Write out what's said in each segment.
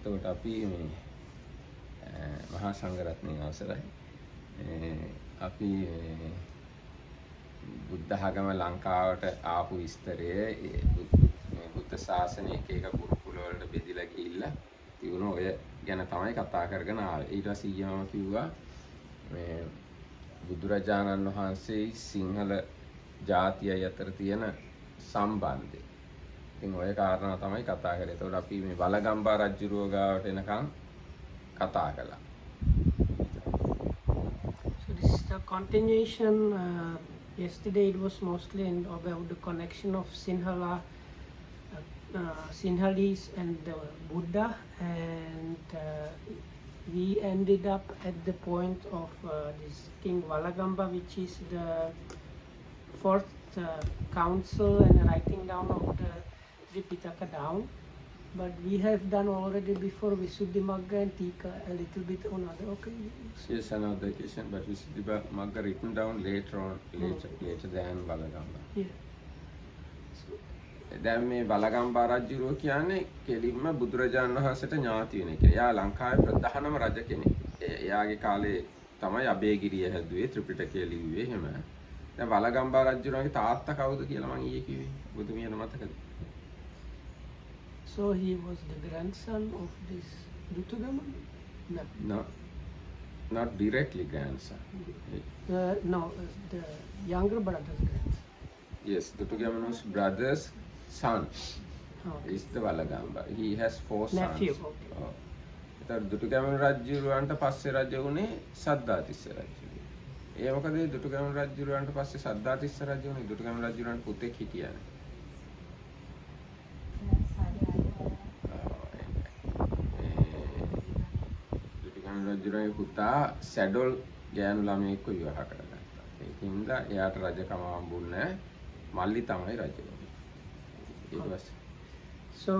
එතකොට අපි මේ මහා සංඝරත්නයේ අවසරයි. අපි බුද්ධ ආගම ලංකාවට ආපු විස්තරයේ මේ බුද්ධ ශාසනය එක ගුරුකුල වලට බෙදලා ගිහිල්ලා තියුණු ඔය ගැන තමයි කතා කරගෙන ආවේ. ඊට පස්සේ ඊයම කිව්වා මේ බුදුරජාණන් වහන්සේ සිංහල ජාතියයි අතර තියෙන සම්බන්ධය. ඉතින් ඔය කාරණා තමයි කතා කරේ. ඒතකොට අපි මේ වලගම්බා රජුරුව ගාවට එනකන් කතා කළා. So this is the continuation. Yesterday it was mostly about the connection of Sinhalese and the Buddha, and we ended up at the point of this King Valagamba, which is the fourth council and writing down of the Tripitaka down. But we have done already before Visuddhimagga and Tika a little bit on other occasions. Yes, another occasion, but Visuddhimagga written down later on, later than Valagamba. Yeah. දැන් මේ වලගම්බා රජුරෝ කියන්නේ කෙලින්ම බුදුරජාණන් වහන්සේට ඥාති වෙන කෙනෙක්. එයා ලංකාවේ ප්‍රධානම රජ කෙනෙක්. එයාගේ කාලේ තමයි අබේගිරිය හැදුවේ, ත්‍රිපිටකය ලිව්වේ එහෙම. දැන් වලගම්බා රජුරෝගේ තාත්තා කවුද කියලා මම ඊයේ කිව්වේ. ඔබතුමියට මතකද? So he was the grandson of this Dutugaman? No, not directly grandson. No, the younger brother's grandson. Yes, Dutugaman's brother's son Okay. is the Valagamba. He has 4 Nephew, sons. okay. ඒතර දුටුගැමුණු රජුරවන්ට පස්සේ රජ වුණේ සද්ධාතිස්ස රජු. ඒ මොකද දුටුගැමුණු රජුරවන්ට පස්සේ සද්ධාතිස්ස රජු වුණේ දුටුගැමුණු රජුරවන්ට පුතෙක් හිටියානේ. දුටුගැමුණු රජුරගේ පුතා සැඩොල් ගෑනු ළමයෙක්ව විවාහ කරගත්තා. ඒකින්ද එයාට රජකම හම්බුන්නේ මල්ලි තමයි රජ වුණේ. ඊට පස්සේ So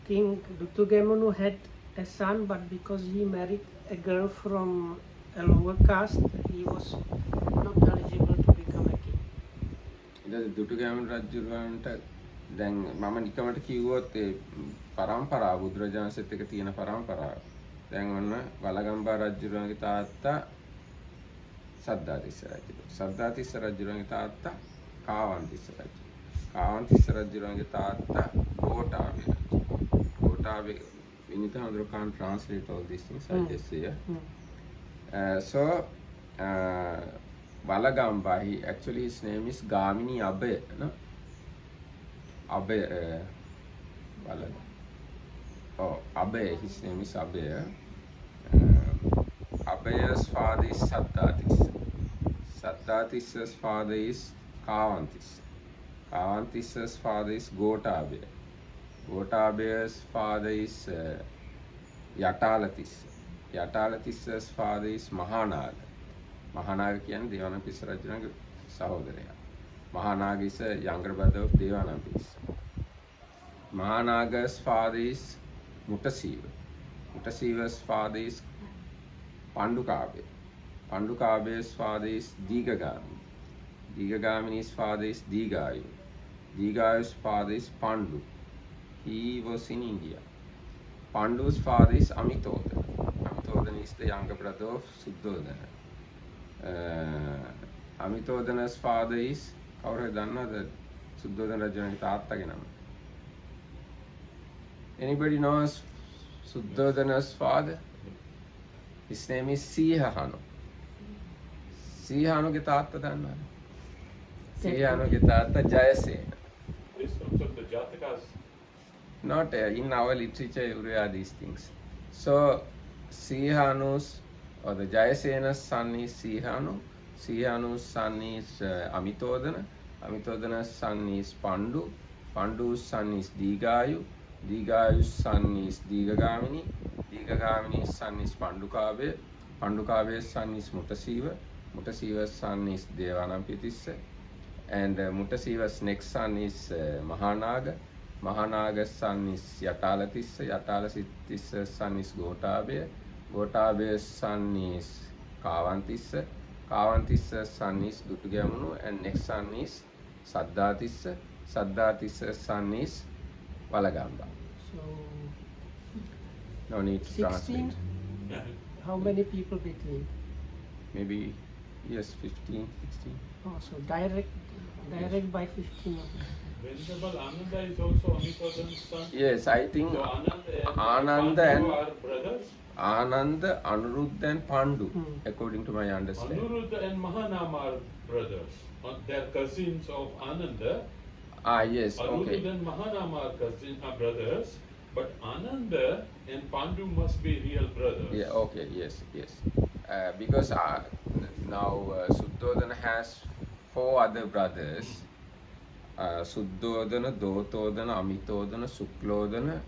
King Dutugamunu had a son, but because he married a girl from a lower caste, he was not eligible to become a king. ඉතින් දුටුගැමුණු රජුරවන්ට දැන් මම නිකමට කිව්වොත් ඒ පරම්පරාව බුදුරජාණන්සෙත් එක තියෙන පරම්පරාව. දැන් ඔන්න වලගම්බා රජුරවන්ගේ තාත්තා සද්ධාතිස්ස රජු. සද්ධාතිස්ස රජුරවන්ගේ තාත්තා කාවන්තිස්ස රජු. කාවන්තිස්ස රජුරවන්ගේ තාත්තා ගෝඨාභය රජු. Gotabaya, we need to can't translate all these things, I just say. So Valagamba, actually his name is Gamini Abhay, no? Abhay, Abhay, his name is Abhay. Abhay's father is Saddhatissa. Saddhatissa's father is Kavantissa. Kavantissa's father is Gothabaya. Gothabhaya's father is Yatalatissa. Yatalatissa's father is Mahanaga. Mahanaga කියන්නේ දේවානම්පිස්ස රජුගේ සහෝදරයා. Mahanaga is a younger brother of Devanampiss. Mahanaga's father is Muttasiva. Muttasiva's father is Pandukabhaya. Pandukabhaya's father is Digagami. Digagamini's father is Digayu. Digayu's father is Pandu. He was in India. Pandu's father is Amitodana. Amitodana is the younger brother of Suddhodana. Amitodana's father is කවුරුද දන්නවද සුද්ධෝදන රජුගේ තාත්තගේ නම? Anybody knows Suddhodana's father? His name is Sihahanu. Sihahනුගේ තාත්තා දන්නවද? Sihahනුගේ තාත්තා Jayasena. This comes of the Jatakas. Not in our literature, everywhere are these things. So Sihanu's or the Jayasena's son is Sihanu. Sihanu's son is Amitodana. Amitodana's son is Pandu. Pandu's son is Digayu. Digayu's son is Digagamini. Digagamini's son is Pandukabhaya. Pandukabhaya's son is Muttasiva. Muttasiva's son is Devanampiyatissa. And Muttasiva's next son is Mahanaga. Mahanaga's son is Yatalatissa. Yatalatissa's son is Gothabhaya. Gothabhaya's son is Kavantissa. Kavantissa's son is Dutugamunu. And next son is Saddhatissa. Saddhatissa's son is Valagamba. So No need to 16? translate. How many people between? Maybe, yes, 15, 16. Oh, so direct by 15. Venerable Ananda is also Amitabha's son. Yes, I think So Ananda Ananda and and Pandu are brothers. Ananda, Anuruddha and Pandu, Hmm. according to my understanding. Anuruddha and Mahanama are brothers. They are cousins of Ananda. Ah, yes, Anuruddha okay. and Mahanama are brothers. But Ananda and Pandu must be real brothers. Yeah, okay, yes, yes. Because now Suddhodana has 4 other brothers. Suddhodana, Dotodana, Amitodana, Suklodana,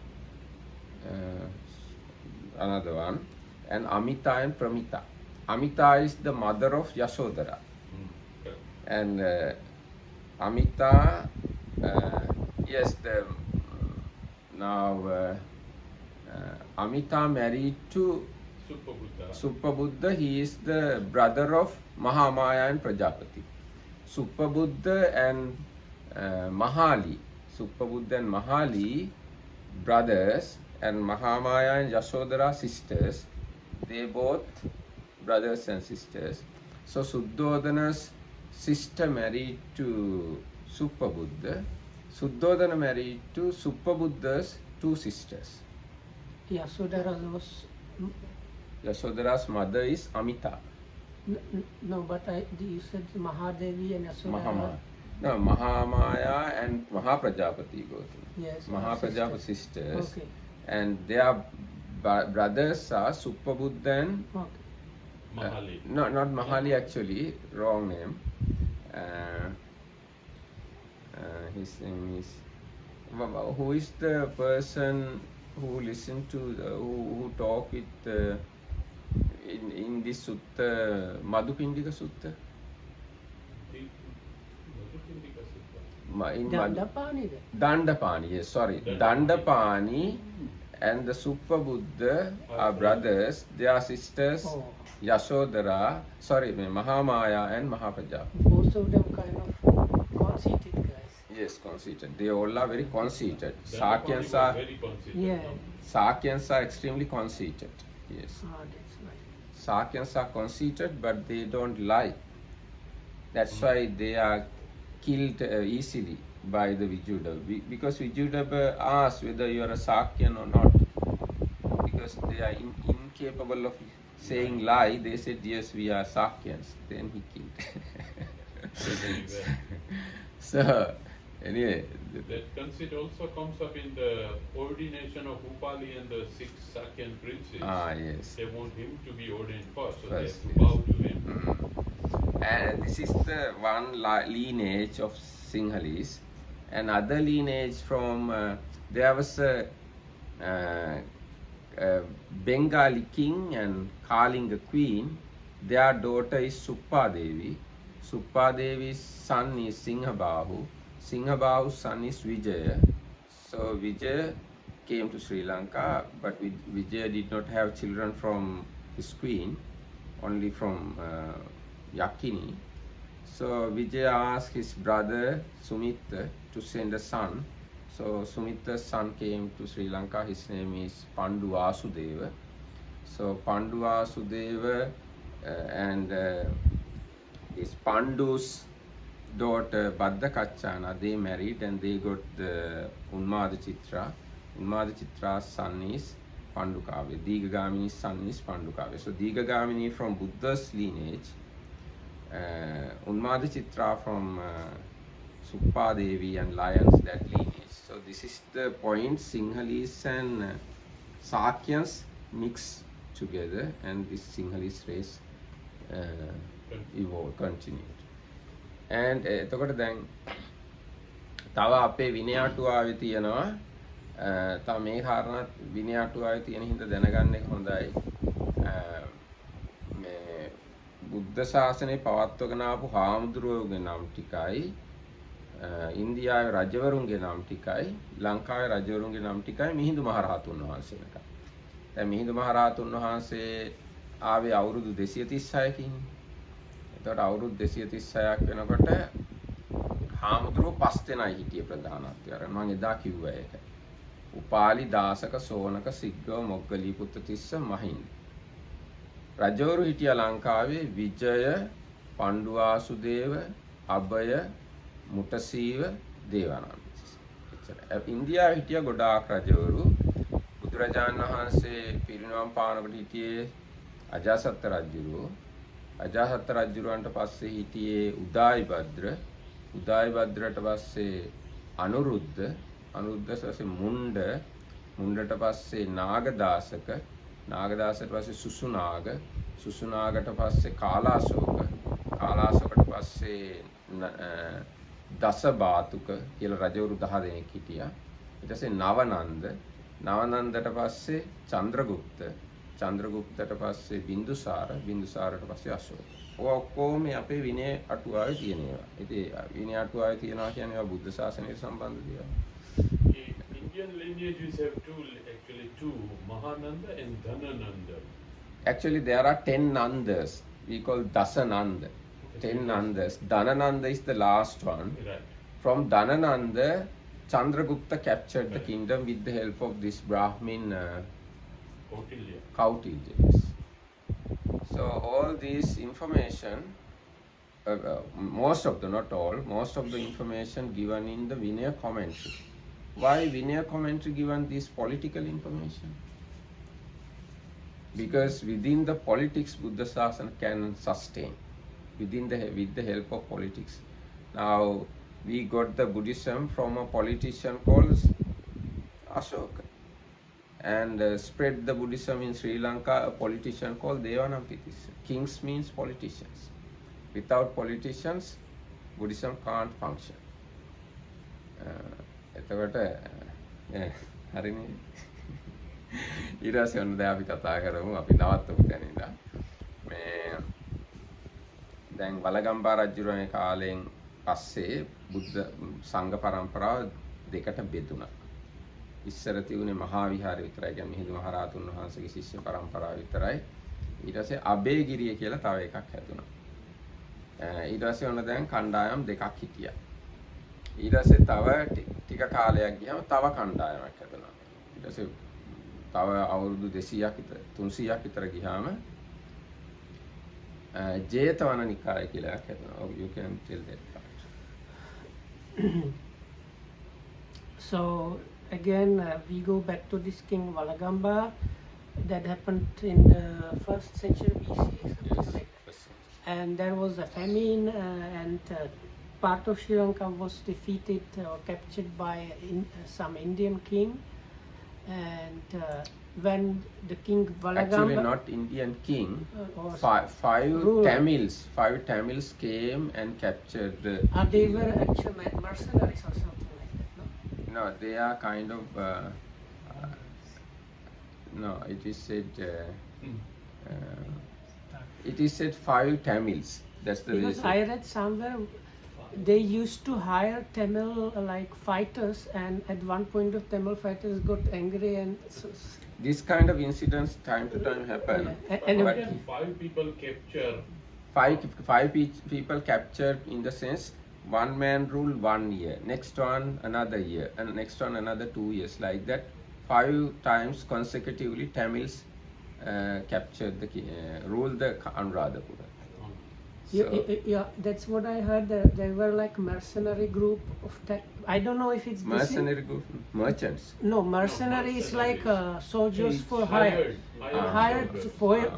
another one, and Amita and Pramita. Amita is the mother of Yasodhara. Okay. And Amita, yes, now Amita married to Supabuddha. Supabuddha. He is the brother of Mahamaya and Prajapati. Supabuddha and Mahali. Supabuddha and Mahali, brothers, and Mahamaya and Yasodhara, sisters. They both brothers and sisters. So Suddhodana's sister married to Supabuddha. Suddhodana married to Supabuddha's 2 sisters. Yasodhara was Yasodhara's mother is Amita. no, but you said Mahadevi and Yasodhara. Mahamaya. No, Mahamaya and Mahaprajapati go through. Yes, Mahaprajapati sisters. Okay. And their brothers are Supabuddha and Okay. Mahali. no, not Mahali actually, wrong name. His name is. Who is the person who listened to who talk with in this sutta, Madhupindika sutta? Dandapani then. Dandapani, yes, sorry. Dandapani and the Supabuddha are brothers. They are sisters. Oh. Yasodhara, sorry, Mahamaya and Mahaprajapati. Most of them kind of conceited guys. Yes, conceited. They all are very conceited. Dandapani Sakyans was are very conceited. Yeah. Sakyans are extremely conceited. Yes. Ah, that's right. Sakyans are conceited, but they don't lie. That's why they are killed easily by the Vijudava. Because Vijudava asks whether you are a Sakyan or not. Because they are incapable of saying lie, they said, yes, we are Sakyans. Then he killed. So, anyway. That conceit also comes up in the ordination of Upali and the 6 Sakyan princes. Ah, yes. They want him to be ordained first, so First, they have to bow to him. And this is the one lineage of Sinhalese. Another lineage from, there was a Bengali king and Kalinga queen. Their daughter is Suppadevi. Suppadevi's son is Singhabahu. Singhabahu's son is Vijaya. So Vijaya came to Sri Lanka, but Vijaya did not have children from his queen, only from Yakini. So Vijaya asked his brother Sumitra to send a son. So Sumitra's son came to Sri Lanka. His name is Pandu Vasudeva. So Pandu Vasudeva and this Pandu's daughter Bhaddakachana, they married and they got the Unmada Chitra. Unmada Chitra's son is Pandukavya. Digagamini's son is Pandukavya. So Digagamini from Buddha's lineage, Unmada Chitra from Suppadevi and Lions, that lineage. So this is the point. Sinhalese and Sakyans mix together, and this Sinhalese race evolved, continued. And එතකොට දැන් තව අපේ විනය අටුවාවේ තියෙනවා තව මේ කාරණා විනය අටුවාවේ තියෙන හින්දා දැනගන්න එක හොඳයි. මේ බුද්ධ ශාසනය පවත්වගෙන ආපු හාමුදුරුවෝගේ නම් ටිකයි ඉන්දියාවේ රජවරුන්ගේ නම් ටිකයි ලංකාවේ රජවරුන්ගේ නම් ටිකයි මිහිඳු මහරහතුන් වහන්සේලට. දැන් මිහිඳු මහරහතුන් වහන්සේ ආවේ අවුරුදු 236කින්. එතකොට අවුරුදු 236ක් වෙනකොට හාමුදුරුවෝ 5 දෙනයි හිටියේ ප්‍රධානත්වය. අර මම එදා කිව්වා ඒක. උපාලි දාසක සෝනක සිග්ගව මොග්ගලී පුත්ත තිස්ස මහින්ද. රජවරු හිටියා ලංකාවේ විජය, පණ්ඩුවාසුදේව, අභය, මුටසීව, දේවානන්ද. ඉන්දියාවේ හිටියා ගොඩාක් රජවරු. බුදුරජාණන් වහන්සේ පිරිනිවන් පානකොට හිටියේ අජාසත් රජුරෝ. අජාසත් රජුරවන්ට පස්සේ හිටියේ උදායිභද්‍ර. උදායිභද්‍රට පස්සේ අනුරුද්ධ. අනුරුද්ධ පස්සේ මුණ්ඩ. මුණ්ඩට පස්සේ නාගදාසක. නාගදාසට පස්සේ සුසුනාග. සුසුනාගට පස්සේ කාලාශෝක. කාලාශෝකට පස්සේ දසබාතුක කියලා රජවරු 10 දෙනෙක් හිටියා. ඊට පස්සේ නවනන්ද. නවනන්දට පස්සේ චන්ද්‍රගුප්ත. චන්ද්‍රගුප්තට පස්සේ බින්දුසාර. බින්දුසාරට පස්සේ අශෝක. ඔය ඔක්කොම අපේ විනය අටුවාවේ තියෙන ඒවා. ඉතින් විනය අටුවාවේ තියනවා කියන්නේ ඒවා බුද්ධ ශාසනයට සම්බන්ධ දේවල්. Indian lineages have two, Mahananda and Dhanananda. Actually, there are 10 Nandas. We call Dasananda. 10 Nandas. Dhanananda is the last one. Right. From Dhanananda, Chandragupta captured the kingdom with the help of this Brahmin Kautilya. Yes. So all this information, most of the, not all, most of the information given in the Vinaya commentary. Why Vinaya commentary given this political information? Because within the politics, Buddha Sasana can sustain. With the help of politics. Now, we got the Buddhism from a politician called Ashoka. And spread the Buddhism in Sri Lanka, a politician called Devanampitissa. Kings means politicians. Without politicians, Buddhism can't function. එතකොට හරිනේ ඊට පස්සේ ඔන්න දැන් අපි කතා කරමු අපි නවත්තමු දැන් ඉඳලා මේ දැන් වලගම්බා රජුගේ කාලෙන් පස්සේ බුද්ධ සංඝ පරම්පරාව දෙකට බෙදුණා. ඉස්සර තිබුණේ මහා විහාරය විතරයි කියන්නේ මිහිඳු මහ රහතුන් වහන්සේගේ ශිෂ්‍ය පරම්පරාව විතරයි. ඊට පස්සේ අබේගිරිය කියලා තව එකක් හැදුණා. ඊට පස්සේ ඔන්න දැන් කණ්ඩායම් දෙකක් හිටියා. ඊට පස්සේ තව ටික කාලයක් ගියාම තව කණ්ඩායමක් හැදුණා. ඊට පස්සේ තව අවුරුදු 200ක් විතර 300ක් විතර ගියාම ජේතවන නිකාය කියලා එකක් හැදුණා. You can tell that part. So again, we go back to this King Valagamba that happened in the 1st century BC. Yes. And there was a famine, and part of Sri Lanka was defeated or captured by some Indian king. And when the King Valagamba... Actually not Indian king, five Tamils came and captured they were actually mercenaries or something like that, no? No, they are kind of no, it is said it is said 5 Tamils. That's the Because reason. I read somewhere they used to hire Tamil like fighters, and at one point of Tamil fighters got angry and This kind of incidents time to time happen. and But 5 people capture. five people captured in the sense one man rule 1 year, next one another year, and next one another 2 years, like that. 5 times consecutively Tamils captured ruled the Anuradhapura. yeah, that's what I heard. They were like mercenary group of I don't know if it's the same. Mercenary group, merchants. No, mercenary is like soldiers for hire. Hired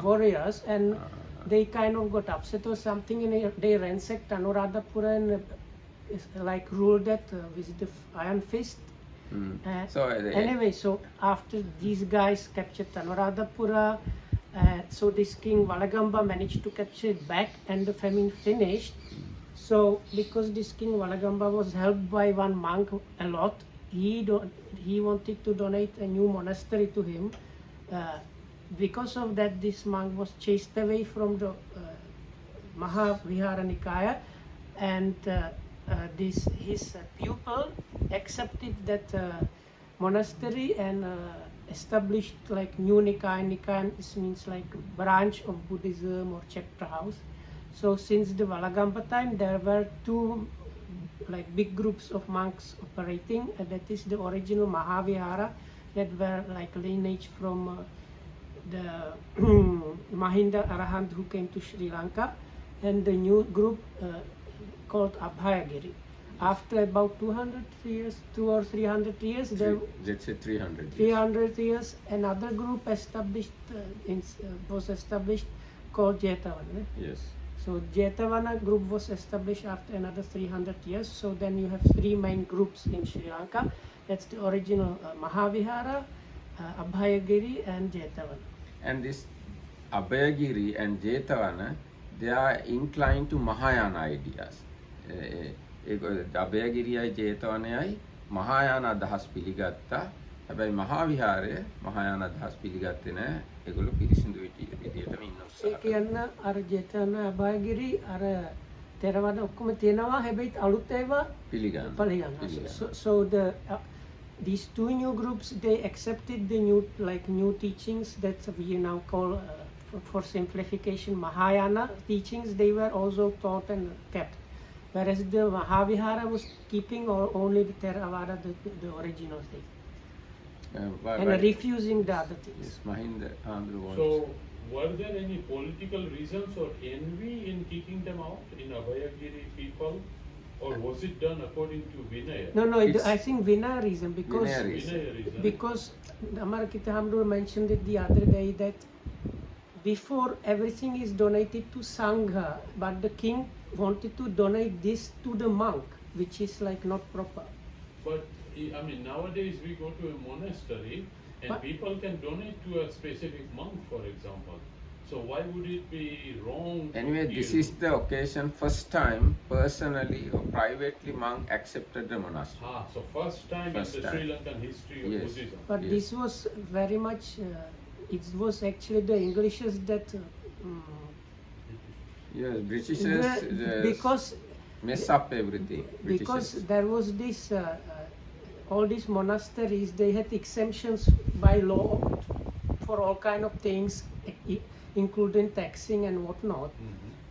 Warriors, and they kind of got upset or something, and they ransacked Anuradhapura and like ruled that with the iron fist. So Anyway, so after these guys captured Anuradhapura, so this King Valagamba managed to capture it back, and the famine finished. So because this King Valagamba was helped by one monk a lot, he wanted to donate a new monastery to him. Because of that, this monk was chased away from the Mahavihara Nikaya, and his pupil accepted that monastery and established like new Nikaya. Nikaya means like branch of Buddhism or chapter house. So since the Valagamba time, there were 2 like big groups of monks operating, and that is the original Mahavihara that were like lineage from the Mahinda Arahant who came to Sri Lanka, and the new group called Abhayagiri. After about 200 years, 200 or 300 years, there Let's say 300 years. 300 years, another group established was established called Jetavana. Yes. So Jetavana group was established after another 300 years. So then you have three main groups in Sri Lanka. That's the original Mahavihara, Abhayagiri, and Jetavana. And this Abhayagiri and Jetavana, they are inclined to Mahayana ideas. Abhayagiriyai Jetavanayai Mahayana අදහස් පිළිගත්තා. හැබැයි මහාවිහාරය මහායාන අදහස් පිළිගත්තේ නැහැ. ඒගොල්ලෝ පිරිසිදු විදියටම ඉන්න උත්සාහ ඒ කියන්න අර Jetavana Abhayagiri අර Theravada ඔක්කොම තියෙනවා. හැබැයි අලුත් ඒවා පිළිගන්නවා. So the these two new groups, they accepted the new teachings that we now call for simplification Mahayana teachings. They were also taught and kept, whereas the Mahavihara was keeping only the Theravada, the original thing, and refusing the other things. Yes, Mahinda Andrew wants. So, were there any political reasons or envy in kicking them out in Abhayagiri people? Or was it done according to Vinaya? No, I think Vinaya reason, because Vinaya reason. Because Amarakita Hamdul mentioned it the other day that before everything is donated to Sangha, but the king wanted to donate this to the monk, which is like not proper. But I mean, nowadays we go to a monastery and people can donate to a specific monk, for example. So why would it be wrong? Anyway, this is the occasion first time personally or privately monk accepted the monastery. So first time in the Sri Lankan history of Buddhism. But this was very much, it was actually the Englishes that Yes, Britishers because mess up everything. Because there was this, all these monasteries, they had exemptions by law for all kind of things, including taxing and whatnot.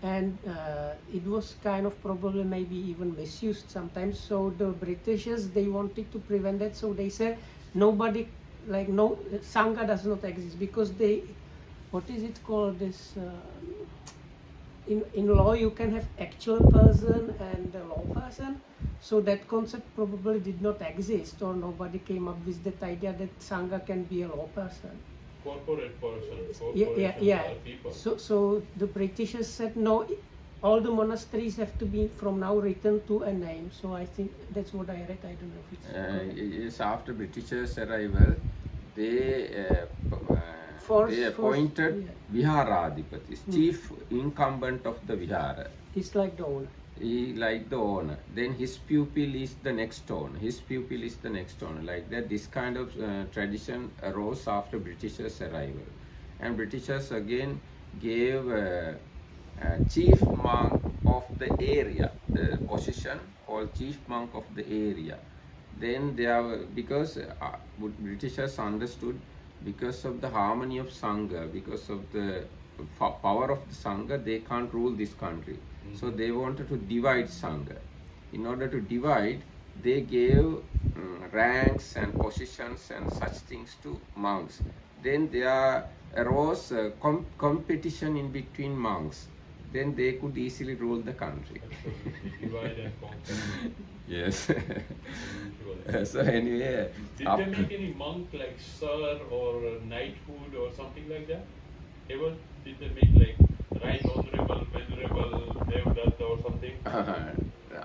And it was kind of probably maybe even misused sometimes. So the Britishers, they wanted to prevent that. So they said nobody, like no, Sangha does not exist because they, what is it called, this, in law you can have actual person and the law person. So that concept probably did not exist, or nobody came up with that idea that Sangha can be a law person. Corporate person. Yeah. People. So the Britishers said no, all the monasteries have to be from now written to a name. So I think that's what I read. I don't know if it's correct. Yes, after Britishers' arrival, they appointed Viharadhipatis, chief incumbent of the Vihara. He's like the owner. He like the owner. Then his pupil is the next owner. His pupil is the next owner. Like that, this kind of tradition arose after Britishers' arrival. And Britishers again gave a chief monk of the area, the position called chief monk of the area. Then they are, because Britishers understood, because of the harmony of Sangha, because of the power of the Sangha, they can't rule this country. So they wanted to divide Sangha. In order to divide, they gave ranks and positions and such things to monks. Then there arose competition in between monks. Then they could easily rule the country. Divide and conquer. Yes. So anyway, did they make any monk like sir or knighthood or something like that? Ever did they make like right honorable, venerable, Devdatta or something?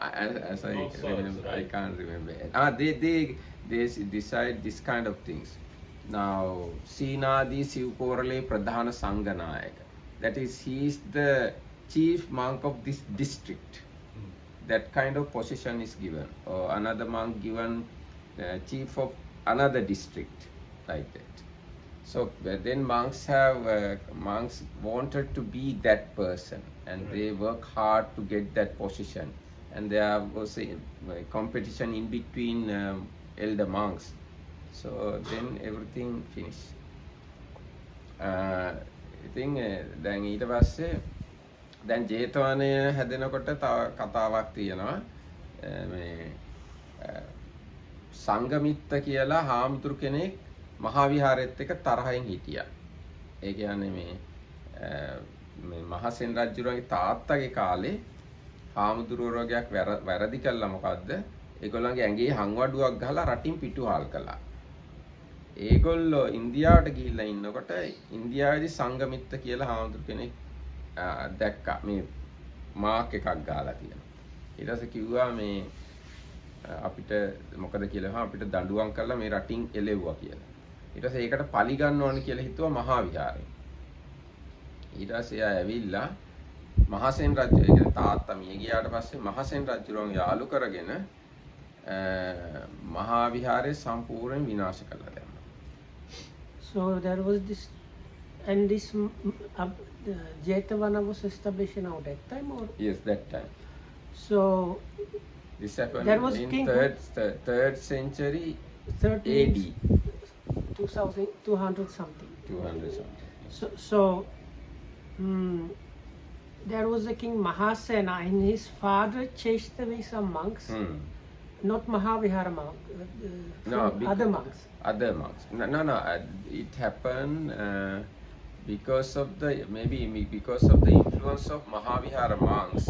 As I No, remember, right? I can't remember. They decide this kind of things. Now, Sinadi Sivkorale Pradhana Sanganayaka. That is, he is the chief monk of this district. That kind of position is given. Or another monk given chief of another district, like that. So then monks wanted to be that person, and they work hard to get that position. And there was a competition in between elder monks. So then everything finished. ඉතින් දැන් ඊට පස්සේ දැන් ජේතවනය හැදෙනකොට තව කතාවක් තියෙනවා. මේ සංගමිත්ත කියලා හාමුදුරු කෙනෙක් මහා විහාරෙත් එක්ක තරහින් හිටියා. ඒ කියන්නේ මේ මහසෙන් රජුගේ තාත්තගේ කාලේ හාමුදුරුවෝ වගේක් වැරදි කළා මොකද්ද? ඒගොල්ලන්ගේ ඇඟේ හංවඩුවක් ගහලා රටින් පිටුහල් කළා. ඒගොල්ලෝ ඉන්දියාවට ගිහිල්ලා ඉන්නකොට ඉන්දියාවේදී සංගමිත්ත කියලා හාමුදුරු කෙනෙක් දැක්කා මේ මාක් එකක් ගහලා තියෙනවා. ඊට පස්සේ කිව්වා මේ අපිට මොකද කියලා අපිට දඬුවම් කරලා මේ රටින් එලෙව්වා කියලා. ඊට පස්සේ ඒකට පලි ගන්න ඕනේ කියලා හිතුවා මහා විහාරේ. ඊට පස්සේ එයා ඇවිල්ලා මහසෙන් රජු ඒ කියන්නේ තාත්තා මිය ගියාට පස්සේ මහසෙන් රජුරන් යාළු කරගෙන මහා විහාරේ සම්පූර්ණයෙන් විනාශ කළා දැම්මා. So there was this, and this Jetavana was established now that time, or Yes, that time. so This happened there was in king third century 13 AD. 2200 something. 200 something. So there was a king Mahasena, and his father chased away some monks, not Mahavihara monk, other monks. Other monks. No. It happened because of the influence of Mahavihara monks.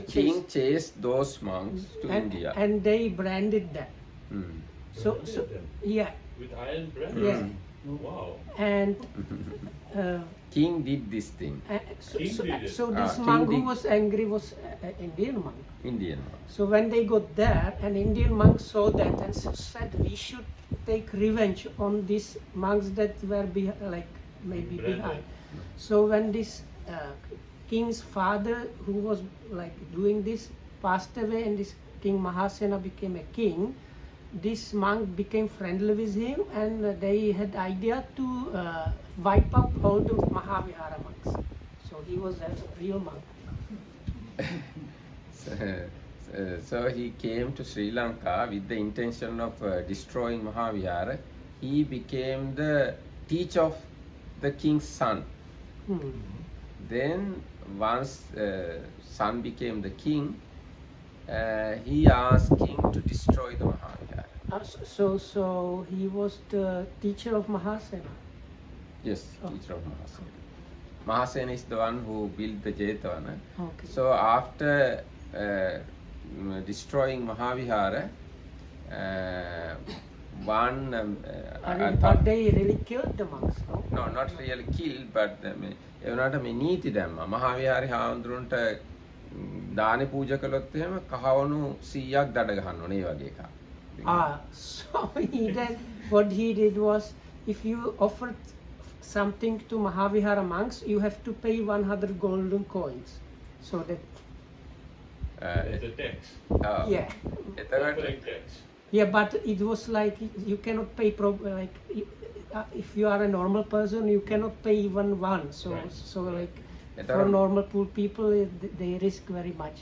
King chased those monks to India. And they branded them. So yeah, With iron brand? yeah. Wow. And King did this thing. King did it. so this King monk who did- was angry was an Indian monk. Indian monks. So when they got there, an Indian monk saw that and said, "We should take revenge on these monks that were maybe Branded. behind." So when this king's father, who was like doing this, passed away, and this King Mahasena became a king, this monk became friendly with him, and they had idea to wipe out all the Mahavihara monks. So he was a real monk. So he came to Sri Lanka with the intention of destroying Mahavihara. He became the teacher of the king's son. Then once son became the king, he asked king to destroy the Mahavihara. So he was the teacher of Mahasena. Yes, Oh. teacher of Mahasena. Mahasena is the one who built the Jetavana. Okay. So after destroying Mahavihara, But they really killed the monks, no? No, not really killed, but ඒ වුණාට මේ නීති දැම්මා. මහාවිහාරේ හාමුදුරන්ට දානේ පූජා කළොත් එහෙම කහවණු 100ක් දඩ ගහන්න ඕනේ ඒ වගේ එකක්. So what he did was, if you offered something to Mahavihara monks, you have to pay 100 golden coins. So that, It's a tax. yeah. එතකොට Offering tax. Yeah, but it was like you cannot pay if you are a normal person, you cannot pay even one. So Right. so like It's for a- normal poor people, they risk very much.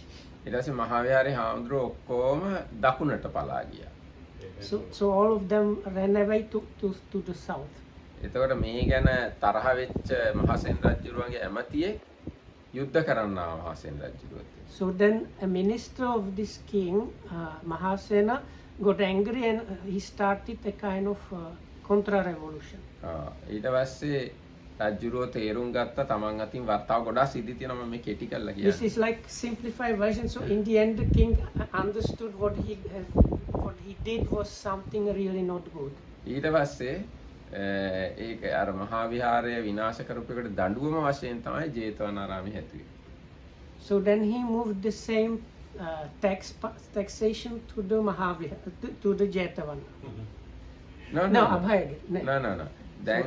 ඊට පස්සේ මහාවිහාරේ හාමුදුරුවෝ ඔක්කොම දකුණට පලා ගියා. So all of them ran away to the south. එතකොට මේ ගැන තරහ වෙච්ච මහසෙන් රජුරුවන්ගේ ඇමතියෙක් යුද්ධ කරන්න ආවා Mahasen රජුරුවත්. So then a minister of this king, Mahasena, got angry, and he started a kind of contra-revolution. ඊට පස්සේ රජුරුව තේරුම් ගත්තා තමන් අතින් වර්තාව ගොඩාක් සිද්ධි තියෙනවා මම මේ කෙටි කරලා This කියන්නේ. is like simplified version. So in the end, the king understood what he did was something really not good. ඊට පස්සේ ඒක අර මහා විහාරය විනාශ කරපු එකට දඬුවම වශයෙන් තමයි ජේතවනාරාමය හැදුවේ. So then he moved the same taxation to the Mahavihara, to the Jetavana. No, Abhaya. No. දැන්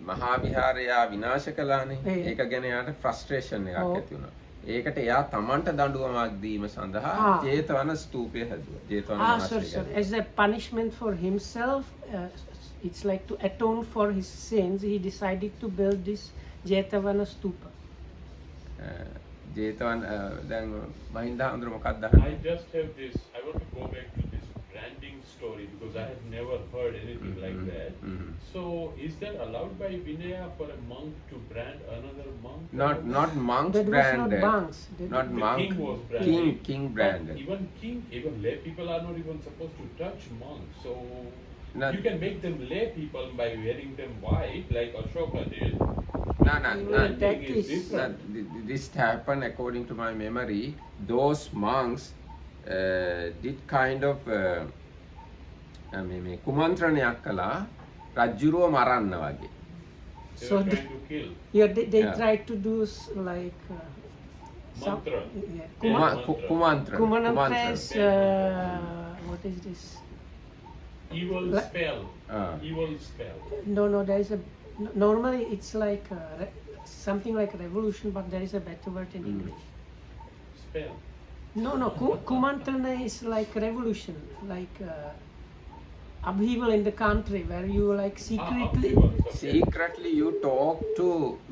මහා විහාරය විනාශ කළානේ. ඒක ගැන යාට ෆ්‍රස්ට්‍රේෂන් එකක් ඇති වුණා. ඒකට එයා තමන්ට දඬුවමක් දීම සඳහා ජේතවන ස්තූපය හැදුවා. Jetavana Sir. As a punishment for himself, it's like to atone for his sins, he decided to build this Jetavana stupa. Jetavana දැන් මහින්ද හඳුර මොකක්ද I just have this. I want to go back to this branding story because I have never heard anything like that. So, is that allowed by Vinaya for a monk to brand another monk? Not monks That was branded. not monks. Not The monk. king was branded. King But branded. even lay people are not even supposed to touch monks. So Not- you can make them lay people by wearing them white, like Ashoka did. No, That Branding is- different. This happened according to my memory. Those monks did kind of මේ කුමන්ත්‍රණයක් කළා රජ්ජුරුව මරන්න වගේ. They So were the- trying to kill. Yeah, they Yeah. tried to do like Mantra. Yeah. කුමන්ත්‍රණ. Kumanantra is what is this? Evil La- spell. Ah. Evil spell. No, there is a. Normally, it's like something like revolution, but there is a better word in English. Spell. No. Kumantrana is like revolution, like upheaval in the country where you like secretly upheaval, okay. Secretly you talk to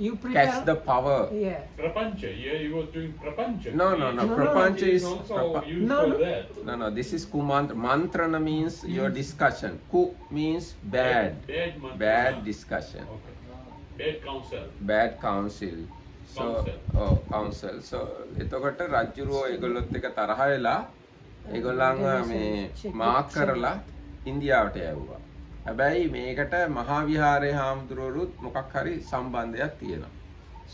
you prepare. catch the power. Yeah. Prapancha. Yeah, he was doing prapancha. No. No, Prapancha It is also used No, for no. that. No, this is kumantra. Mantrana means your discussion. Ku means bad. Bad mantra. Bad discussion. Okay. Bad counsel. Bad counsel. So, counsel. So, එතකොට රජ්ජුරුවෝ ඒගොල්ලොත් එක තරහ වෙලා ඒගොල්ලන්ව මේ mark කරලා ඉන්දියාවට යවුවා. හැබැයි මේකට මහා විහාරයේ හාමුදුරුවරුත් මොකක් හරි සම්බන්ධයක් තියෙනවා.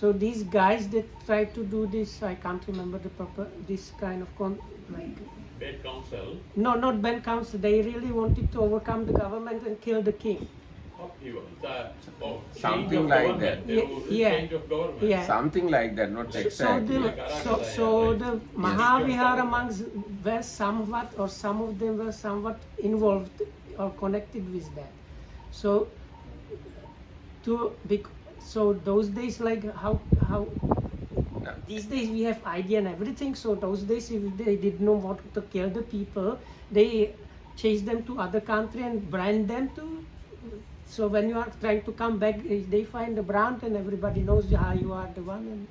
So these guys that try to do this, I can't remember the proper this kind of like. Bad counsel. No, not bad counsel. They really wanted to overcome the government and kill the king. Upheaval. Change Something of like government. that. There was a Yeah. change of government. Yeah. Something like that, not So exactly. so the Mahavihara monks were somewhat, or some of them were somewhat involved or connected with that. So so those days, like how No. these days we have idea and everything. So those days, if they did not want to kill the people, they chase them to other country and brand them to. So when you are trying to come back, they find the brand and everybody knows how you are the one. And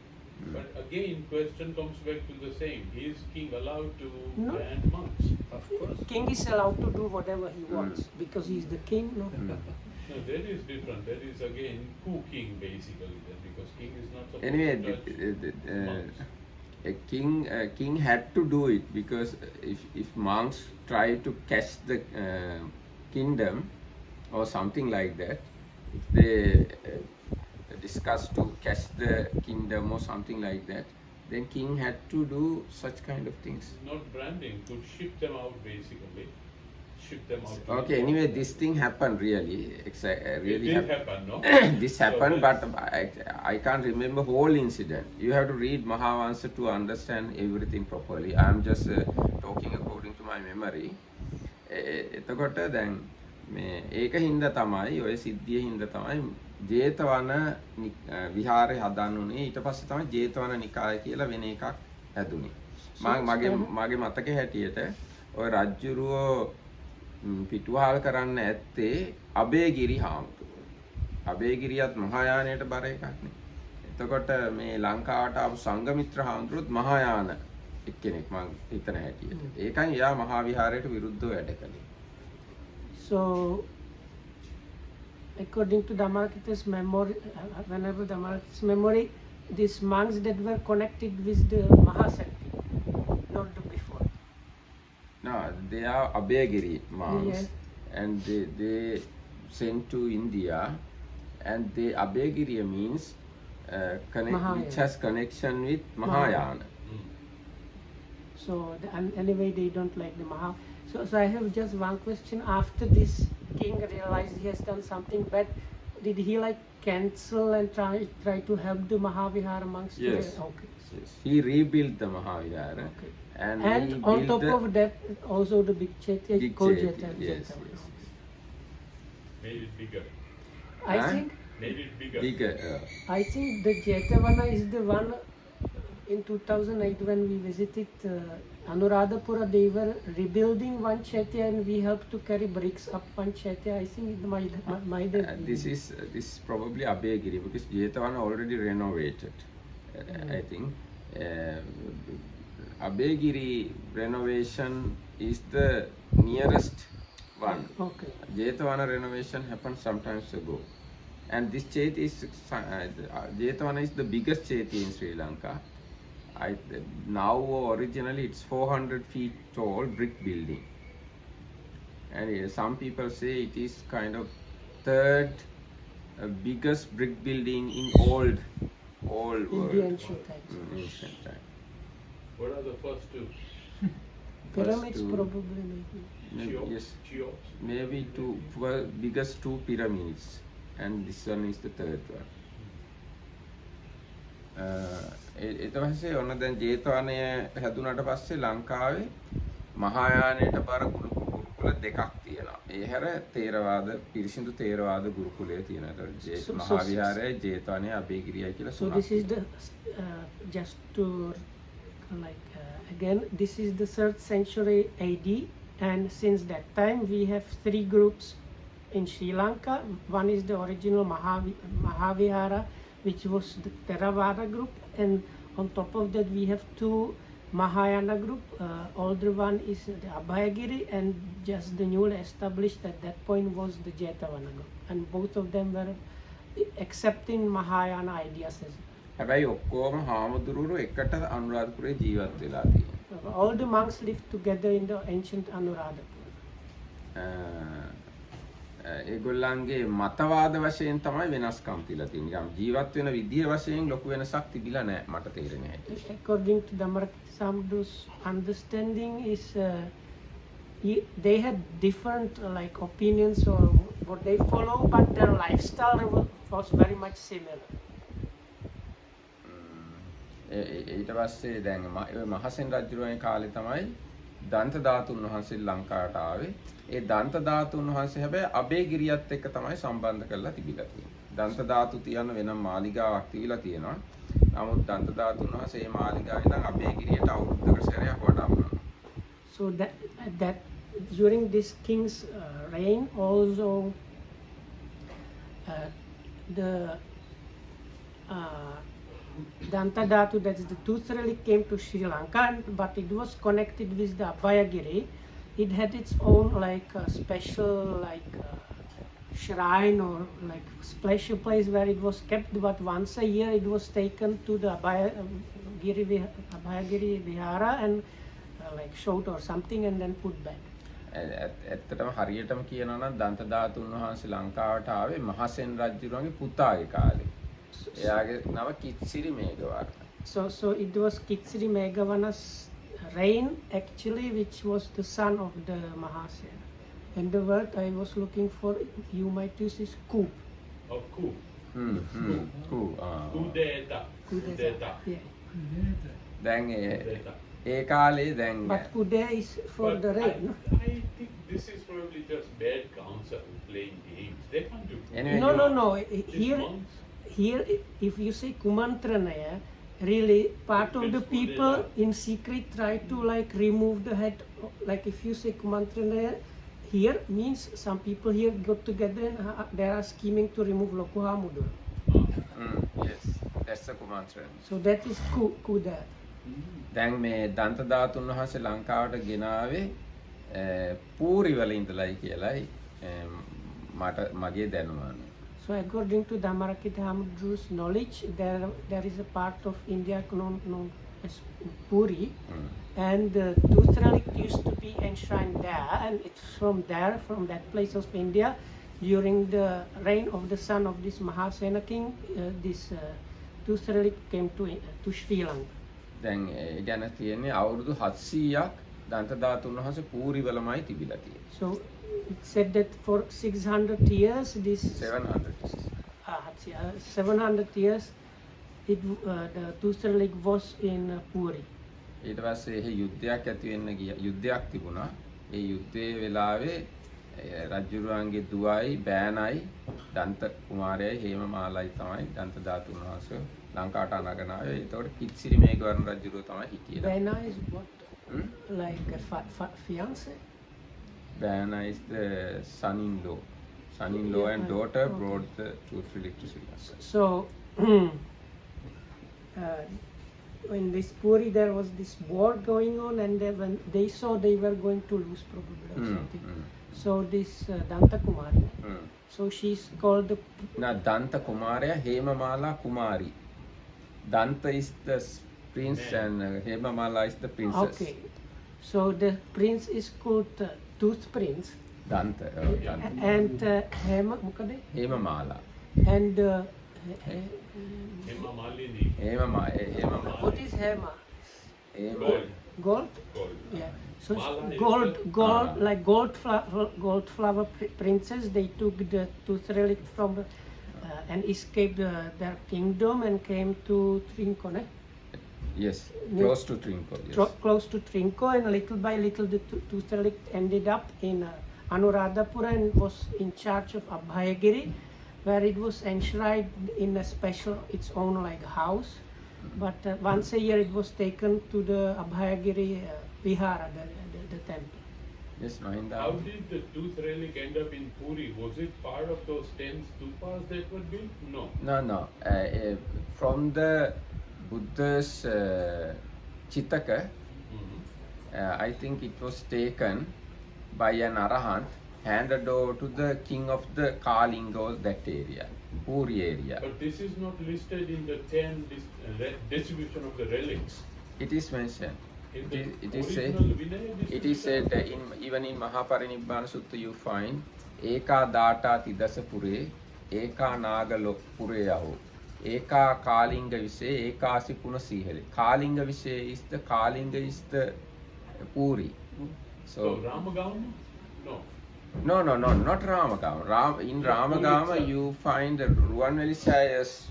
But again, question comes back to the same. Is king allowed to No. brand monks? Of course. king is allowed to do whatever he wants because he is the king. No? No, that is different. That is again king basically. Then, because king is not supposed Anyway, to touch monks. a king had to do it because if monks try to catch the kingdom or something like that, if they discuss to catch the kingdom or something like that, then king had to do such kind of things. Not branding, could ship them out basically. Ship them out. to Okay, India. anyway, this thing happened really. Really It did happened. happen, no? This So happened, but that's- I can't remember whole incident. You have to read Mahavansa to understand everything properly. I am just talking according to my memory. එතකොට දැන් මේ ඒක හින්දා තමයි ඔය සිද්ධිය හින්දා තමයි ජේතවන විහාරය හදන්න උනේ. ඊට පස්සේ තමයි ජේතවන නිකාය කියලා වෙන එකක් හැදුනේ. මගේ මතකයේ හැටියට ඔය රජ්ජුරුවෝ පිටුවහල් කරන්න ඇත්තේ අබේගිරි හාමුදුරුවෝ. අබේගිරියත් මහායානයට බර එකක්නේ. එතකොට මේ ලංකාවට ආපු සංඝමිත්‍ර හාමුදුරුවොත් මහායාන එක්කෙනෙක් මං හිතන හැටියට. ඒකයි එයා මහා විහාරයට විරුද්ධව වැඩ කළේ. So according to Dhammakita's memory, whenever Dhammakita's memory, these monks that were connected with the Mahasakti, not the before. No, they are Abhayagiri monks, Yes. and they sent to India, and they Abhayagiri means Mahayana. which has connection with Mahayana. So and anyway, they don't like the Maha. So I have just one question. After this king realized he has done something bad, did he like cancel and try to help the Mahavihara monks? Yes. Okay. Yes. He rebuilt the Mahavihara, Okay. and And he on built top the of that, also the big Chaitya, big Ko-Chaitya, Chaitya. Yes, Chaitya. yes. Made it bigger. I Huh? think Made it bigger. Bigger. I think the Jetavana is the one in 2008 when we visited Anuradhapura. They were rebuilding one Chaitya and we helped to carry bricks up one Chaitya. I think it might have This is probably Abhayagiri because Jetavana already renovated. I think Abhayagiri renovation is the nearest one. Okay. Jetavana renovation happened sometimes ago. And this Chaiti is, Jetavana is the biggest Chaiti in Sri Lanka. Now originally it's 400 feet tall brick building. And some people say it is kind of third biggest brick building in old world. In the ancient times. Ancient time. What are the first two? Pyramids two. probably maybe. Cheops? Yes, Cheops? maybe biggest two pyramids, and this one is the third one. ඊට පස්සේ ඔන්න දැන් ජේතවනය හැදුනට පස්සේ ලංකාවේ මහායානයට බර ගුරුකුල දෙකක් තියෙනවා. ඒ හැර තේරවාද පිරිසිදු තේරවාද ගුරුකුලය තියෙනවා. මහා විහාරයයි ජේතවනය අබේගිරියයි කියලා So තුනක්. this is the just to again, this is the 3rd century AD, and since that time we have 3 groups in Sri Lanka. One is the original Mahavihara, which was the Theravada group, and on top of that we have 2 Mahayana group. Older one is the Abhayagiri, and just the newly established at that point was the Jetavana group, and both of them were accepting Mahayana ideas as well. හැබැයි ඔක්කොම හාමුදුරුවෝ එකට අනුරාධපුරේ ජීවත් වෙලා තියෙනවා. All the monks lived together in the ancient Anuradhapura. ඒගොල්ලන්ගේ මතවාද වශයෙන් තමයි වෙනස්කම් තියලා තියෙන්නේ. නිකම් ජීවත් වෙන විදිය වශයෙන් ලොකු වෙනසක් තිබිලා නැහැ මට තේරෙන හැටියට. According to Dhammarakita Samudru's understanding is they had different opinions or what they follow, but their lifestyle was very much similar. ඊට පස්සේ දැන් මහසෙන් රජුගේ කාලේ තමයි දන්ත ධාතුන් වහන්සේ ලංකාවට ආවේ. ඒ දන්ත ධාතුන් වහන්සේ හැබැයි අබේගිරියත් එක්ක තමයි සම්බන්ධ කරලා තිබිලා තියෙන්නේ. දන්ත ධාතු තියන වෙනම මාලිගාවක් තිබිලා තියෙනවා. නමුත් දන්ත ධාතුන් වහන්සේ මේ මාලිගාවේ ඉඳන් අබේගිරියට අවුරුද්දකට සැරයක් වඩම්මනවා. So that during this king's reign also the Danta Dhatu, that is the tooth relic, came to Sri Lanka, but it was connected with the Abhayagiri. It had its own special shrine or special place where it was kept, but once a year it was taken to the Abhayagiri Vihara and showed or something and then put back. ඇත්තටම හරියටම කියනවා නම් දන්ත ධාතුන් වහන්සේ ලංකාවට ආවේ මහසෙන් රජුගේ පුතාගේ කාලේ. එයාගේ නම Kithsiri Meghavarna. So it was Kitsiri Meghavana's reign actually, which was the son of the Mahasena. And the word I was looking for, you might use, is Ku. Oh, Ku. Kudeta. Kudeta. Yeah. දැන් Kudeta. ඒ කාලේ දැන් But Kude is for But the rain. No? I think this is probably just bad counsel playing games. They can't do Anyway, No. These Here, monks, here, if you say Kumantranaya, really part of the It's people Kudeta. in secret try to remove the head. If you say Kumantranaya, here means some people here got together and they are scheming to remove Lokuhamudura. yes, that's the Kumantra. So that is Kuda. දැන් මේ දන්ත ධාතුන් වහන්සේ ලංකාවට ගෙනාවේ පූරි වල ඉඳලායි කියලායි මගේ දැනුම අනුව. So according to Dhammarakita Samudru's knowledge, there is a part of India known as Puri, and the tooth relic used to be enshrined there, and it's from that place of India, during the reign of the son of this Mahasena king, this tooth relic came to Sri Lanka. දැන් ඒ ගැන තියෙන්නේ අවුරුදු 700ක් දන්ත ධාතුන් වහන්සේ පූරි වලමයි තිබිලා තියෙන්නේ. So it said that for 600 years, this 700 years, the tooth relic was in Puri. ඊට පස්සේ එහෙ යුද්ධයක් ඇති වෙන්න ගියා. යුද්ධයක් තිබුණා. ඒ යුද්ධයේ වෙලාවේ රජුරුවන්ගේ දුවයි බෑනයි දන්ත කුමාරයයි හේමමාලයි තමයි දන්ත ධාතුන් වහන්සේ ලංකාවට අනගෙන ආවේ. ඒතකොට කිත්සිරි මේඝවර්ණ රජුරුව තමයි හිටියේ. Bena is what? Like a fiance? Bana is the son-in-law. Son-in-law and daughter brought the tooth relic to Sri Lanka. So in this Puri there was this war going on, and when they saw they were going to lose probably or something. So this Danta Kumari, so she's called the Now Danta Kumarya, Hemamala Kumari. Danta is the prince and Hemamala is the princess. okay. So the prince is called Tooth Prince, Danta. Danta. and Hema Mukade, Hemamala. and Hema Malini. Hemamala. what is Hema? Gold. Gold? Gold. Yeah. So Mala is gold, like gold flower princes. They took the tooth relic from and escaped their kingdom and came to Trinco, ne? Yes, close to Trinco. Yes. Close to Trinco, and little by little the tooth relic ended up in Anuradhapura and was in charge of Abhayagiri, where it was enshrined in a special, its own like house. But once a year it was taken to the Abhayagiri Vihara, the temple. Yes, Mahinda. How did the tooth relic end up in Puri? Was it part of those 10 stupas that were built? No. No. From the Buddha's Chittaka, I think it was taken by an Arahant, handed over to the king of the Kalinga, that area, Puri area. But this is not listed in the 10 distribution of the relics. It is mentioned. In the It is said. original Vinaya It is said even in Mahaparinibbana Sutta you find Eka Data Tidasa Pure, Eka Nagalo Pureyaho, Eka Kalinga Vise, Eka Sipuna Sihele. Kalinga Vise is the Puri. So So Ramagama? No. no, not Ramagama. In Ramagama you find the Ruwanveli Saya's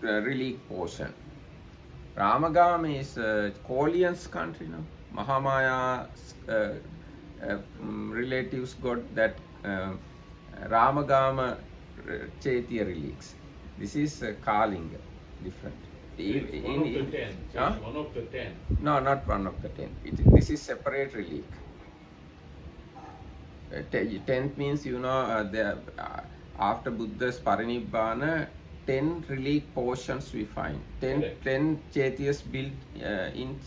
relic portion. Ramagama is Kolian's country now. Mahamaya's relatives got that Ramagama Chaitya relics. This is Kalinga, different. It's one of the 10. So Huh? it's one of the 10. No, not one of the 10. This is separate relic. 10th means after Buddha's Parinibbana, 10 relic portions we find. 10 Chaityas built in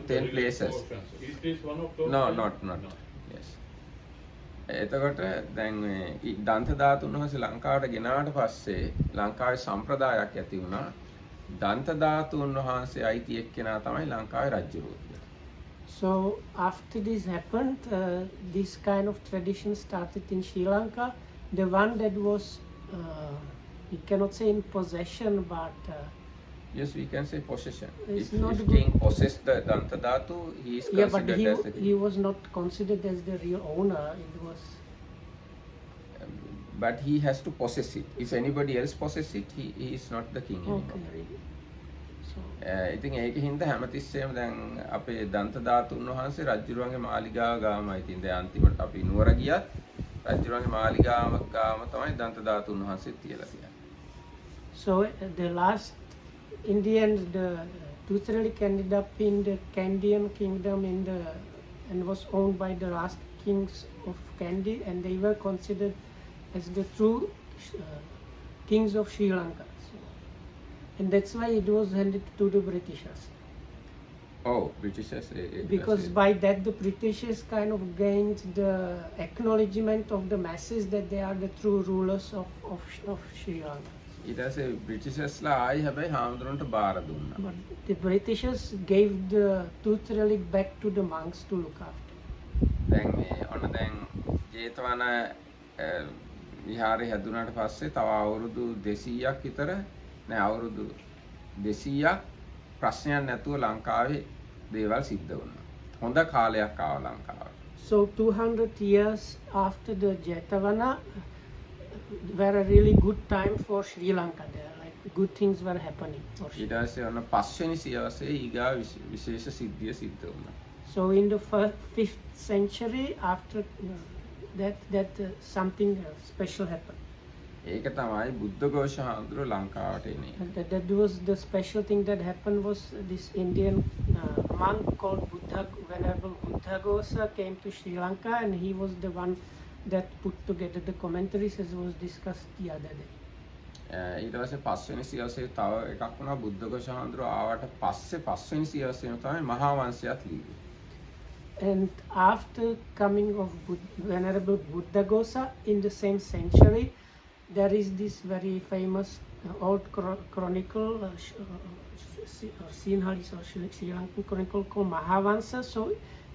10 places. Is this one of those? No, 10? not. No. Yes. එතකොට දැන් දන්ත ධාතුන් වහන්සේ ලංකාවට ගෙනාවට පස්සේ ලංකාවේ සම්ප්‍රදායක් ඇති වුණා. දන්ත ධාතුන් වහන්සේ අයිති එක්කෙනා තමයි ලංකාවේ රජුරුව. So after this happened, this kind of tradition started in Sri Lanka. The one that was, we cannot say in possession, but Yes, we can say possession. It's If not good. king possessed the danta dhatu, he is yeah, but considered as the king. he was not considered as the real owner. It was But he has to possess it. If anybody else possess it, he is not the king anymore. okay. Really. So ඉතින් ඒක හින්දා හැමතිස්සෙම දැන් අපේ දන්ත ධාතුන් වහන්සේ රජුරුවන්ගේ මාලිගාව ගාමයි. ඉතින් දැන් අන්තිමට අපි නුවර ගියත් රජුරුවන්ගේ මාලිගාව ගාම තමයි දන්ත ධාතුන් වහන්සේ තියලා තියෙන්නේ. So the last, in the end, the tooth relic ended up in the Kandian kingdom and was owned by the last kings of Kandy, and they were considered as the true kings of Sri Lanka. So, and that's why it was handed to the Britishers. Oh, Britishers. Because by that the Britishers kind of gained the acknowledgement of the masses that they are the true rulers of Sri Lanka. ඊට පස්සේ බ්‍රිටිෂර්ස්ලා ආයි හැබැයි හාමුදුරන්ට බාර දුන්නා. But the Britishers gave the tooth relic back to the monks to look after. දැන් ඔන්න දැන් ජේතවන විහාරය හැදුනාට පස්සේ තව අවුරුදු 200ක් විතර නෑ අවුරුදු 200ක් ප්‍රශ්නයක් නැතුව ලංකාවේ දේවල් සිද්ධ වුණා. හොඳ කාලයක් ආවා ලංකාවට. So 200 years after the Jetavana were a really good time for Sri Lanka. There, like good things were happening for Sri ඊට පස්සේ ඔන්න 5වෙනි සියවසේ ඊගා විශේෂ සිද්ධිය සිද්ධ වුණා. So in the 5th century after that something special happened. ඒක තමයි බුද්ධඝෝෂ හාමුදුරුවෝ ලංකාවට එන්නේ. And that was the special thing that happened was this Indian monk called Venerable Buddhaghosa came to Sri Lanka, and he was the one that put together the commentaries as was discussed the other day. ඊට පස්සේ 5වෙනි සියවසේ තව එකක් වුණා බුද්ධඝෝෂ හාමුදුරුවෝ ආවට පස්සේ 5වෙනි සියවසේම තමයි මහා වංශයත් ලියුවේ. And after coming of Venerable Buddhaghosa in the same century, there is this very famous old chronicle, Sinhalese or Sri Lankan chronicle called Mahavansa. So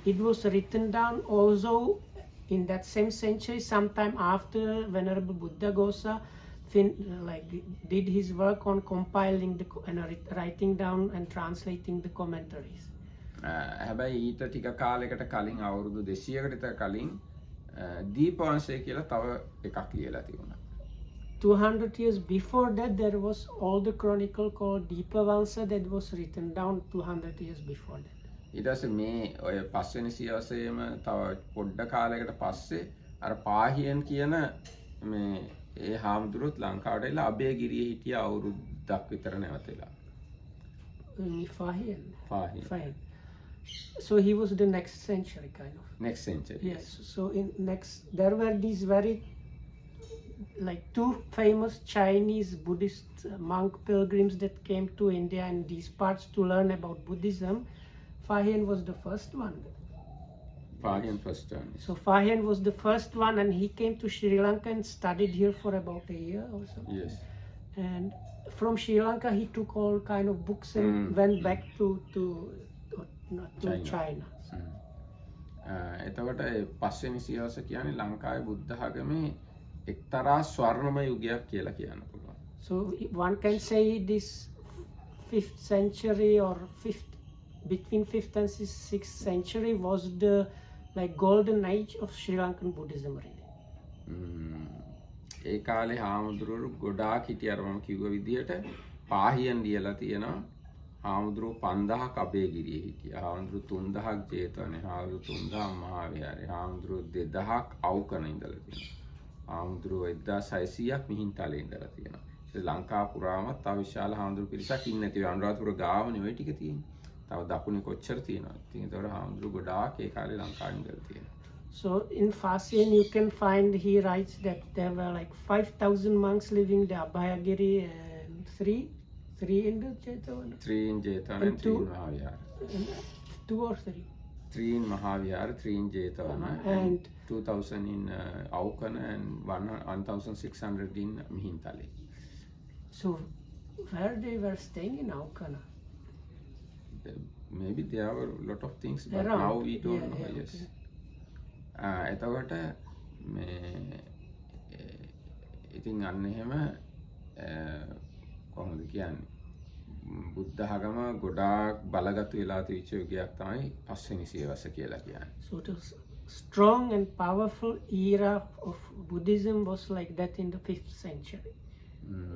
it was written down also in that same century, sometime after Venerable Buddhaghosa did his work on compiling and writing down and translating the commentaries. හැබැයි ඊට ටික කාලයකට කලින් අවුරුදු 200කට විතර කලින් දීපවංශය කියලා තව එකක් ලියලා තිබුණා. 200 years before that, there was all the chronicle called Deepavansa that was written down 200 years before that. ඊට පස්සේ මේ ඔය පස්වෙනි සියවසේම තව පොඩ්ඩ කාලයකට පස්සේ අර පාහියන් කියන මේ ඒ හාමුදුරුවොත් ලංකාවට එලා අබේගිරියේ හිටිය අවුරුද්දක් විතර නැවතෙලා. Fahian. So he was the next century kind of. Next century. Yes. So there were these very two famous Chinese Buddhist monk pilgrims that came to India and these parts to learn about Buddhism. Fahian was the first one. Fahian first one. So Fahian was the first one, and he came to Sri Lanka and studied here for about a year or so. Yes. And from Sri Lanka, he took all kind of books and went back to China. එතකොට පස්වෙනි සියවස කියන්නේ ලංකාවේ බුද්ධ ආගමේ එක්තරා ස්වර්ණමය යුගයක් කියලා කියන්න පුළුවන්. So one can say this 5th century or between 5th and 6th century was the golden age of Sri Lankan Buddhism really. ඒ කාලේ හාමුදුරුවෝ ගොඩාක් හිටිය අර මම කිව්ව විදිහට පාහියන් ලියලා තියෙනවා. හාමුදුරුවෝ 5000ක් අබේගිරියේ හිටියා. හාමුදුරුවෝ 3000ක් ජේතවනේ, හාමුදුරුවෝ 3000ක් මහා විහාරේ, හාමුදුරුවෝ 2000ක් අවකන ඉඳලා තියෙනවා. හාමුදුරුවෝ 1600ක් මිහින්තලේ ඉඳලා තියෙනවා. ඒ ලංකා පුරාමත් තව විශාල හාමුදුරුවෝ පිරිසක් ඉන්නේ නැති. අනුරාධපුර ගාවනේ ওই ටික තියෙන්නේ. තව දකුණේ කොච්චර තියෙනවද? ඉතින් ඒතකොට හාමුදුරුවෝ ගොඩාක් ඒ කාලේ ලංකාවේ ඉඳලා තියෙනවා. So in Fahian you can find, he writes that there were 5,000 monks living the Abhayagiri and three in the Jetavana. 3 in Jetavana and 3 in Mahavihara. 2 or 3? 3 in Mahavihara, 3 in Jetavana, and 2,000 in Aukana and 1,600 in Mihintale. So where they were staying in Aukana? Maybe there were a lot of things, but around. now we don't know. Yeah, Yes. okay. එතකොට මේ ඉතින් අන්න එහෙම කොහොමද කියන්නේ බුද්ධ ආගම ගොඩාක් බලගත් වෙලා තිබිච්ච යුගයක් තමයි පස්වෙනි සියවස කියලා කියන්නේ. So it was strong and powerful era of Buddhism was like that in the 5th century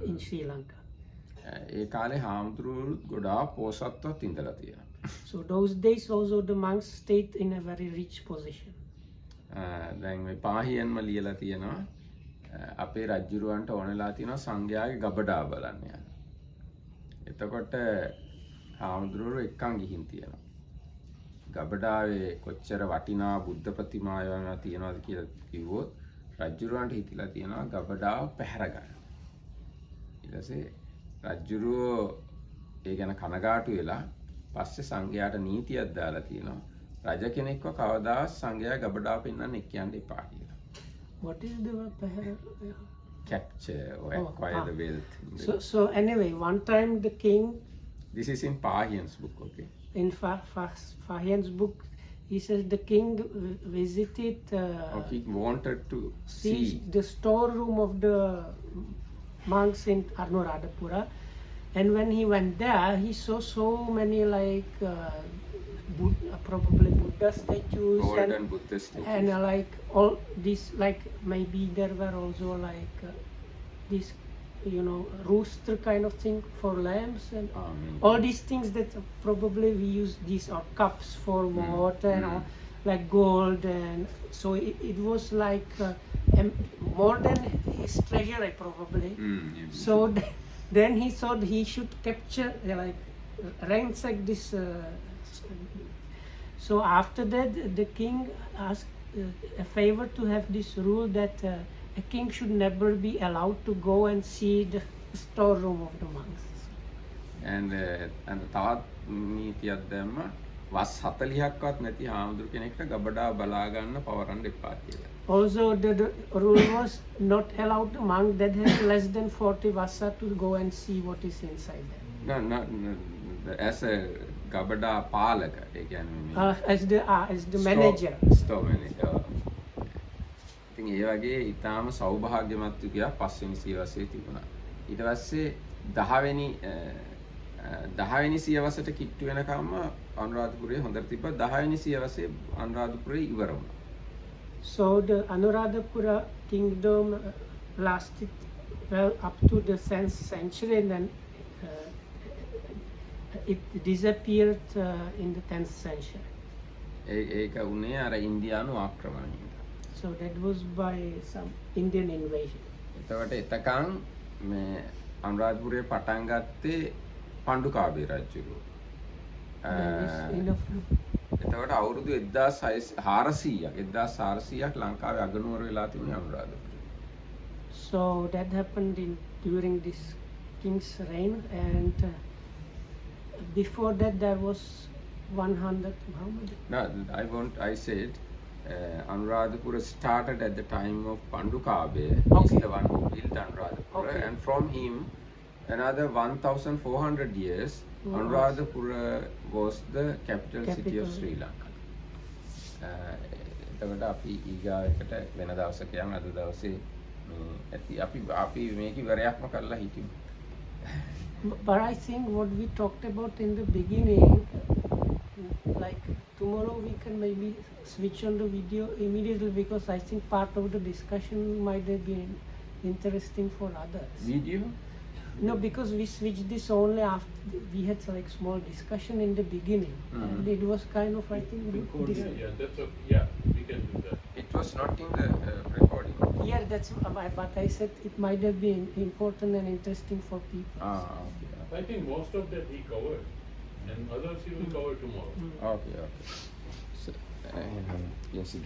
in Sri Lanka. ඒ කාලේ හාමුදුරුවෝ ගොඩාක් පොසත්වත් ඉඳලා තියෙනවා. So those days also the monks stayed in a very rich position. දැන් මේ පාහියන්ම ලියලා තියෙනවා අපේ රජුරවන්ට ඕනෙලා තියෙනවා සංඝයාගේ ගබඩා බලන්න යන්න. එතකොට හාමුදුරුවෝ එක්කන් ගිහින් තියෙනවා. ගබඩාවේ කොච්චර වටිනා බුද්ධ ප්‍රතිමා ඒවා තියෙනවද කියලා කිව්වොත් රජුරවන්ට හිතිලා තියෙනවා ගබඩාව පැහැර ගන්න. ඊට පස්සේ රජුරෝ ඒ ගැන කනගාටු වෙලා පස්සේ සංඝයාට නීතියක් දාලා තියෙනවා. රජ කෙනෙක්ව කවදාවත් සංඝයා ගබඩාව පෙන්වන්න එක්කයන්ට එපා කියලා. What is the word pahara? Capture or acquire the wealth. So anyway, one time the king. This is in Pahian's book, okay? In Fahian's book, he says the king visited. He wanted to see the storeroom of the monks in Anuradhapura, and when he went there, he saw so many probably Buddha statues golden Buddha statues, and all these maybe there were also this rooster kind of thing for lamps and all these things that probably we use these are cups for water and all, like gold, and so it was more than his treasury probably. So then he thought he should capture ransack this. So after that the king asked a favor to have this rule that a king should never be allowed to go and see the storeroom of the monks. And තවත් නීතියක් දැම්ම වස් 40ක්වත් නැති හාමුදුරු කෙනෙක්ට ගබඩා බලා ගන්න පවරන්න එපා කියලා. Also, the rule was not allowed the monk that has less than 40 vassa to go and see what is inside there. as a ගබඩා පාලක ඒ කියන්නේ As the manager. store manager. ඉතින් ඒ වගේ ඊටාම සෞභාග්‍යමත් යුගයක් පස්වෙනි සියවසේ තිබුණා. ඊට පස්සේ 10වෙනි සියවසට කිට්ටු වෙනකම්ම අනුරාධපුරයේ හොඳට තිබ්බා. 10වෙනි සියවසේ අනුරාධපුරේ ඉවර වුණා. So the Anuradhapura kingdom lasted well up to the 10th century, and then it disappeared in the 10th century. ඒක උනේ අර ඉන්දියානු ආක්‍රමණයෙන්. So that was by some Indian invasion. එතකොට එතකන් මේ අනුරාධපුරේ පටන් ගත්තේ පණ්ඩුකාභය රජුගේ. එතකොට අවුරුදු 1400ක් ලංකාවේ අගනුවර වෙලා තිබුණේ අනුරාධපුරේ. So that happened during this king's reign, and before that there was 100. How many? No, I said Anuradhapura started at the time of Pandukabhe. He's the one who built Anuradhapura, and from him another 1400 years Anuradhapura was the capital city of Sri Lanka. එතකොට අපි ඊගාවට වෙන දවසක යන අද දවසේ ඇති අපි මේක ඉවරයක්ම කරලා හිටියු. But I think what we talked about in the beginning, like tomorrow we can maybe switch on the video immediately, because I think part of the discussion might have been interesting for others. Video? No, because we switched this only after we had like small discussion in the beginning, and it was kind of, I think, this. Yeah, we can do that. It was not in the recording. Yeah, that's but I said it might have been important and interesting for people. Okay. I think most of that he covered, and others he will cover tomorrow. Okay. So, yes, it